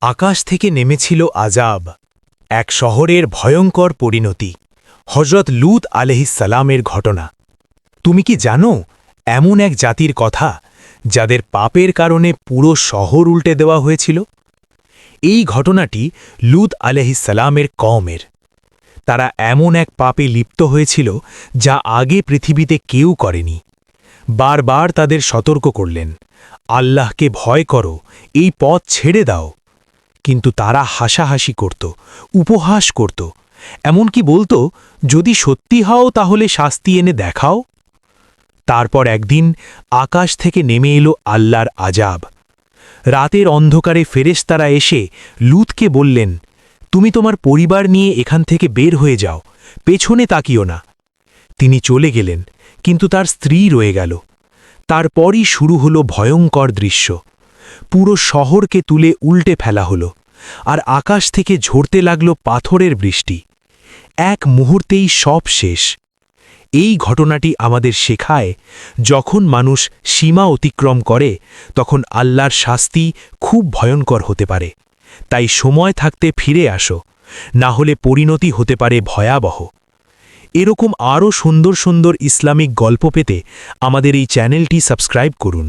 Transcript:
আকাশ থেকে নেমেছিল আজাব, এক শহরের ভয়ঙ্কর পরিণতি। হজরত লূত আলাইহিসসালামের ঘটনা। তুমি কি জানো এমন এক জাতির কথা যাদের পাপের কারণে পুরো শহর উল্টে দেওয়া হয়েছিল? এই ঘটনাটি লূত আলাইহিসসালামের কওমের। তারা এমন এক পাপে লিপ্ত হয়েছিল যা আগে পৃথিবীতে কেউ করেনি। বারবার তাদের সতর্ক করলেন, আল্লাহকে ভয় করো, এই পথ ছেড়ে দাও। কিন্তু তারা হাসাহাসি করত, উপহাস করত, এমনকি বলতো, যদি সত্যি হও তাহলে শাস্তি এনে দেখাও। তারপর একদিন আকাশ থেকে নেমে এলো আল্লাহর আজাব। রাতের অন্ধকারে ফেরেশতারা এসে লূতকে বললেন, তুমি তোমার পরিবার নিয়ে এখান থেকে বের হয়ে যাও, পেছনে তাকিও না। তিনি চলে গেলেন, কিন্তু তার স্ত্রী রয়ে গেল। তারপরই শুরু হলো ভয়ঙ্কর দৃশ্য। পুরো শহরকে তুলে উল্টে ফেলা হলো, আর আকাশ থেকে ঝরতে লাগল পাথরের বৃষ্টি। এক মুহূর্তেই সব শেষ। এই ঘটনাটি আমাদের শেখায়, যখন মানুষ সীমা অতিক্রম করে তখন আল্লাহর শাস্তি খুব ভয়ঙ্কর হতে পারে। তাই সময় থাকতে ফিরে আসো, না হলে পরিণতি হতে পারে ভয়াবহ। এরকম আরও সুন্দর সুন্দর ইসলামিক গল্প পেতে আমাদের এই চ্যানেলটি সাবস্ক্রাইব করুন।